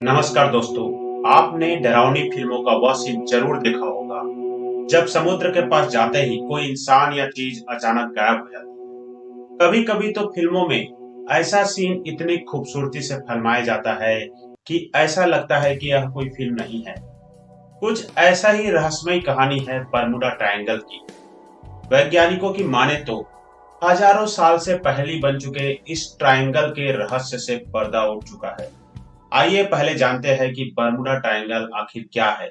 नमस्कार दोस्तों। आपने डरावनी फिल्मों का वह सीन जरूर देखा होगा जब समुद्र के पास जाते ही कोई इंसान या चीज अचानक गायब हो जाती है। कभी कभी तो फिल्मों में ऐसा सीन इतनी खूबसूरती से फिल्माया जाता है कि ऐसा लगता है कि यह कोई फिल्म नहीं है। कुछ ऐसा ही रहस्यमय कहानी है बर्मुडा ट्रायंगल की। वैज्ञानिकों की माने तो हजारों साल से पहले बन चुके इस ट्रायंगल के रहस्य से पर्दा उठ चुका है। आइए पहले जानते हैं कि बर्मुडा ट्रायंगल आखिर क्या है।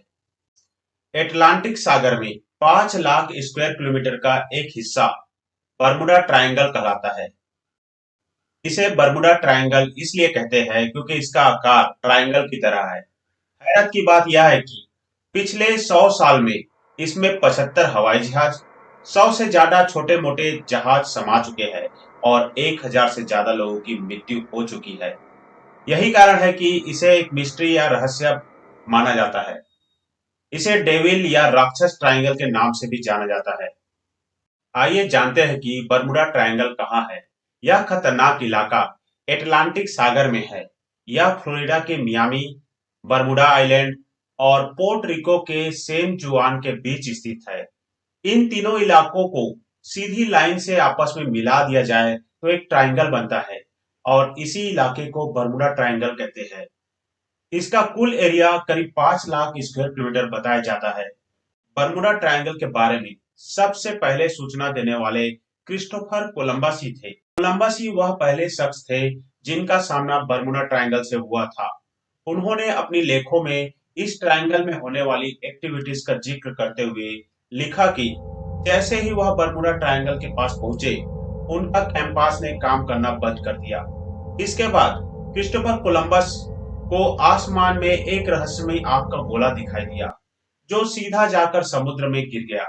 एटलांटिक सागर में 5 लाख स्क्वायर किलोमीटर का एक हिस्सा बर्मुडा ट्रायंगल कहलाता है। इसे बर्मुडा ट्रायंगल इसलिए कहते हैं क्योंकि इसका आकार ट्रायंगल की तरह है। हैरत की बात यह है कि पिछले 100 साल में इसमें 75 हवाई जहाज, 100 से ज्यादा छोटे मोटे जहाज समा चुके हैं और 1000 से ज्यादा लोगों की मृत्यु हो चुकी है। यही कारण है कि इसे एक मिस्ट्री या रहस्य माना जाता है। इसे डेविल या राक्षस ट्रायंगल के नाम से भी जाना जाता है। आइए जानते हैं कि बर्मुडा ट्रायंगल कहाँ है। यह खतरनाक इलाका एटलांटिक सागर में है। यह फ्लोरिडा के मियामी, बर्मुडा आइलैंड और पोर्ट रिको के सैन जुआन के बीच स्थित है। इन तीनों इलाकों को सीधी लाइन से आपस में मिला दिया जाए तो एक ट्रायंगल बनता है और इसी इलाके को बर्मुडा ट्रायंगल कहते हैं। इसका कुल एरिया करीब 5 लाख स्क्वायर किलोमीटर बताया जाता है। बर्मुडा ट्रायंगल के बारे में सबसे पहले सूचना देने वाले क्रिस्टोफर कोलंबस ही थे। कोलंबस ही वह पहले शख्स थे जिनका सामना बर्मुडा ट्रायंगल से हुआ था। उन्होंने अपनी लेखों में इस ट्रायंगल में होने वाली एक्टिविटीज का जिक्र करते हुए लिखा कि जैसे ही वह बर्मुडा ट्रायंगल के पास पहुंचे, उनका कैंपास ने काम करना बंद कर दिया। इसके बाद क्रिस्टोफर कोलंबस को आसमान में एक रहस्यमय आग का गोला दिखाई दिया जो सीधा जाकर समुद्र में गिर गया।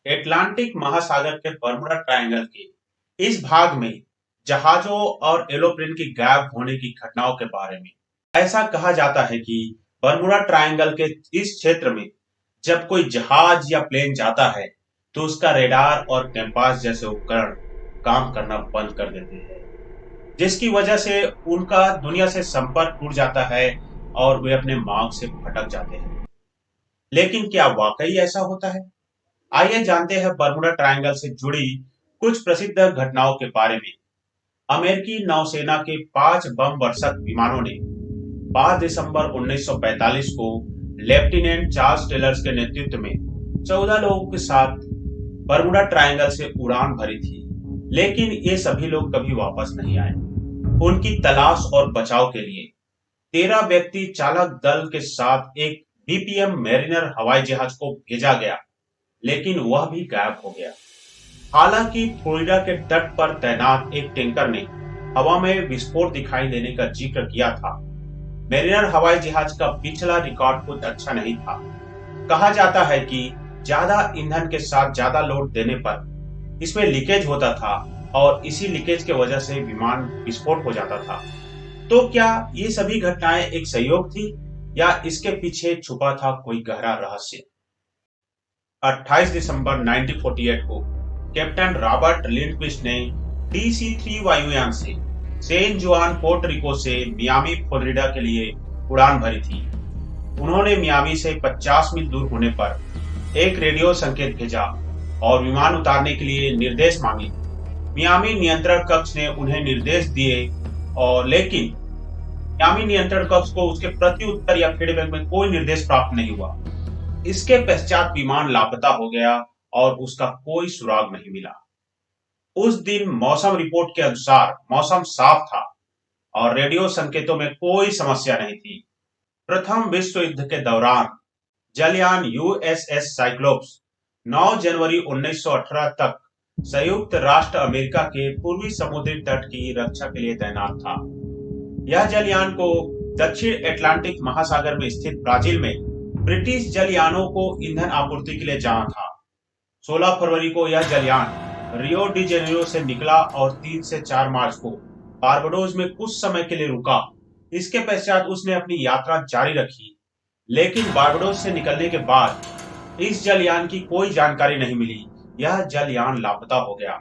एटलांटिक महासागर के बर्मुडा ट्रायंगल के इस भाग में जहाजों और एरोप्लेन की गायब होने की घटनाओं के बारे में ऐसा कहा जाता है कि बर्मुडा ट्रायंगल के इस क्षेत्र में जब कोई जहाज या प्लेन जाता है तो उसका रेडार और कैंपास जैसे उपकरण काम करना बंद कर देते हैं, जिसकी वजह से उनका दुनिया से संपर्क टूट जाता है और वे अपने मार्ग से भटक जाते हैं। लेकिन क्या वाकई ऐसा होता है? आइए जानते हैं बर्मुडा ट्रायंगल से जुड़ी कुछ प्रसिद्ध घटनाओं के बारे में। अमेरिकी नौसेना के 5 बम वर्षक विमानों ने 5 दिसंबर 1945 को लेफ्टिनेंट चार्ल्स टेलर्स के नेतृत्व में 14 लोगों के साथ बर्मुडा ट्रायंगल से उड़ान भरी थी, लेकिन ये सभी लोग कभी वापस नहीं आए। उनकी तलाश और बचाव के लिए 13 व्यक्ति चालक दल के साथ एक बीपीएम मैरिनर हवाई जहाज को भेजा गया, लेकिन वह भी गायब हो गया। हालांकि फ्लोरिडा के तट पर तैनात एक टैंकर ने हवा में विस्फोट दिखाई देने का जिक्र किया था। मैरिनर हवाई जहाज का पिछला रिकॉर्ड कुछ अच्छा नहीं था। कहा जाता है कि ज्यादा ईंधन के साथ ज्यादा लोड देने पर इसमें लीकेज होता था और इसी लीकेज के वजह से विमान विस्फोट हो जाता था। तो क्या ये सभी घटनाएं एक संयोग थी या इसके पीछे छुपा था कोई गहरा रहस्य? 28 दिसंबर 1948 को कैप्टन रॉबर्ट लिंडक्विस्ट ने DC-3 वायुयान से सैन जुआन पोर्ट रिको से मियामी फ्लोरिडा के लिए उड़ान भरी थी। उन्होंने मियामी से 50 मील दूर होने पर एक रेडियो संकेत भेजा और विमान उतारने के लिए निर्देश मांगे। मियामी नियंत्रण कक्ष ने उन्हें निर्देश दिए और लेकिन मियामी नियंत्रण कक्ष को उसके प्रति उत्तर या फीडबैक में कोई निर्देश प्राप्त नहीं हुआ। इसके पश्चात विमान लापता हो गया और उसका कोई सुराग नहीं मिला। उस दिन मौसम रिपोर्ट के अनुसार मौसम साफ था और रेडियो संकेतों में कोई समस्या नहीं थी। प्रथम विश्व युद्ध के दौरान जलयान USS साइक्लोप्स 9 जनवरी 1918 तक संयुक्त राष्ट्र अमेरिका के पूर्वी समुद्री तट की रक्षा के लिए तैनात था। यह जलयान को दक्षिण अटलांटिक महासागर में स्थित ब्राजील में ब्रिटिश जलयानों को ईंधन आपूर्ति के लिए जाना था। 16 फरवरी को यह जलयान रियो डी जेनेरो से निकला और 3 से 4 मार्च को बारबाडोस में कुछ समय के लिए रुका। इसके पश्चात उसने अपनी यात्रा जारी रखी, लेकिन बारबाडोस से निकलने के बाद इस जलयान की कोई जानकारी नहीं मिली। यह जलयान लापता हो गया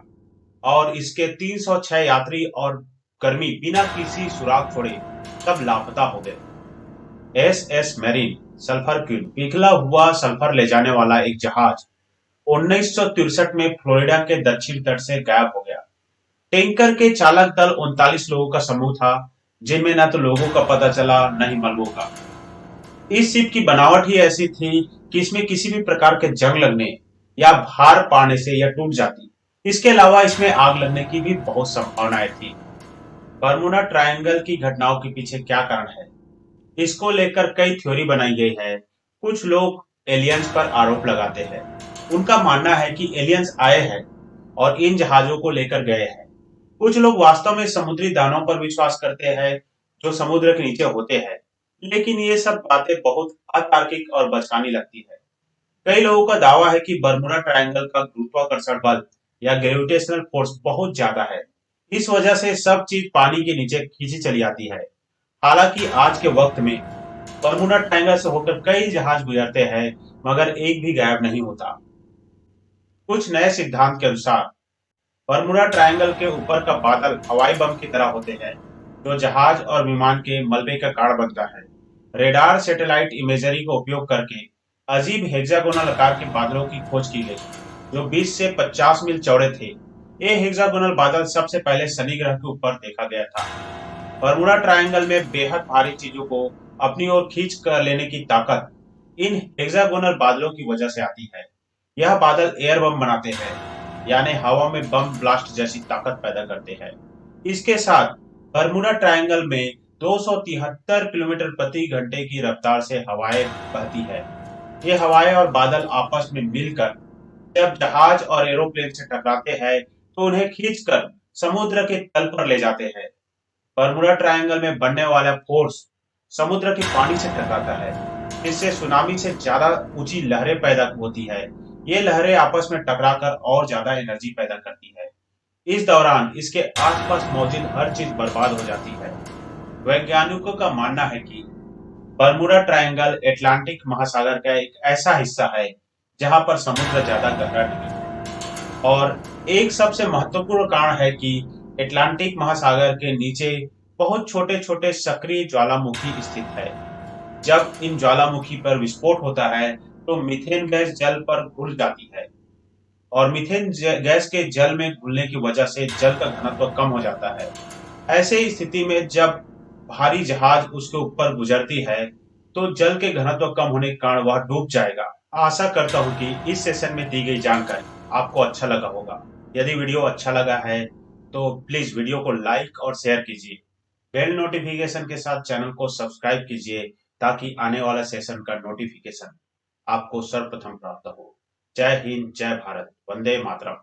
और इसके 306 यात्री और कर्मी बिना किसी सुराग छोड़े तब लापता हो गए। एसएस मैरीन सल्फर क्वीन पिघला हुआ सल्फर ले जाने वाला एक जहाज 1963 में फ्लोरिडा के दक्षिण तट से गायब हो गया। टैंकर के चालक दल 39 लोगों का समूह था, जिनमें न तो लोगों का पता चला न ही मलबों का। इस शिप की बनावट ही ऐसी थी कि इसमें किसी भी प्रकार के जंग लगने या भार पाने से यह टूट जाती। इसके अलावा इसमें आग लगने की भी बहुत संभावनाएं थी। बर्मुडा ट्रायंगल की घटनाओं के पीछे क्या कारण है, इसको लेकर कई थ्योरी बनाई गई है। कुछ लोग एलियंस पर आरोप लगाते हैं। उनका मानना है कि एलियंस आए हैं और इन जहाजों को लेकर गए हैं। कुछ लोग वास्तव में समुद्री दानव पर विश्वास करते हैं, जो समुद्र के नीचे होते हैं। लेकिन ये सब बातें बहुत अतार्किक और बचकानी लगती है। कई लोगों का दावा है कि बर्मुडा ट्रायंगल का गुरुत्वाकर्षण बल या ग्रेविटेशनल फोर्स बहुत ज्यादा है। इस वजह से सब चीज पानी के नीचे खींची चली आती है। हालांकि आज के वक्त में बर्मुडा ट्रायंगल से होकर कई जहाज गुजरते हैं, मगर एक भी गायब नहीं होता। कुछ नए सिद्धांत के अनुसार बर्मुडा ट्रायंगल के ऊपर का बादल हवाई बम की तरह होते हैं, जो जहाज और विमान के मलबे का कारण बनता है। रेडार सैटेलाइट इमेजरी का उपयोग करके अजीब हेक्सागोनल आकार के बादलों की खोज की गई, जो 20 से 50 मील चौड़े थे। ये हेक्सागोनल बादल सबसे पहले शनि ग्रह के ऊपर देखा गया था। बर्मुडा ट्रायंगल में बेहद भारी चीजों को अपनी ओर खींच कर लेने की ताकत इन हेक्सागोनल बादलों की वजह से आती है। यह बादल एयर बम बनाते हैं, यानी हवा में बम ब्लास्ट जैसी ताकत पैदा करते हैं। इसके साथ बर्मुडा ट्रायंगल में 273 किलोमीटर प्रति घंटे की रफ्तार से हवाएं बहती है। ये हवाएं और बादल आपस में मिलकर जब जहाज और एरोप्लेन से टकराते हैं, तो उन्हें खींचकर समुद्र के तल पर ले जाते हैं। बर्मुडा ट्रायंगल में बनने वाला फोर्स समुद्र के पानी से टकराता है, इससे सुनामी से ज्यादा ऊंची लहरें पैदा होती है। ये लहरें आपस में टकराकर और ज्यादा एनर्जी पैदा करती है। इस दौरान इसके आसपास मौजूद हर चीज बर्बाद हो जाती है। वैज्ञानिकों का मानना है कि बर्मुडा ट्रायंगल अटलांटिक महासागर का एक ऐसा हिस्सा है जहां पर समुद्र ज्यादा गहरा नहीं है। और एक सबसे महत्वपूर्ण कारण है कि अटलांटिक महासागर के नीचे बहुत छोटे छोटे सक्रिय ज्वालामुखी स्थित है। जब इन ज्वालामुखी पर विस्फोट होता है, तो मीथेन गैस जल पर घुल जाती है और मीथेन गैस के जल में घुलने की वजह से जल का घनत्व कम हो जाता है। ऐसे स्थिति में जब भारी जहाज उसके ऊपर गुजरती है, तो जल के घनत्व कम होने के कारण वह डूब जाएगा। आशा करता हूँ कि इस सेशन में दी गई जानकारी आपको अच्छा लगा होगा। यदि वीडियो अच्छा लगा है तो प्लीज वीडियो को लाइक और शेयर कीजिए। बेल नोटिफिकेशन के साथ चैनल को सब्सक्राइब कीजिए, ताकि आने वाला सेशन का नोटिफिकेशन आपको सर्वप्रथम प्राप्त हो। जय हिंद, जय भारत, वंदे मातरम।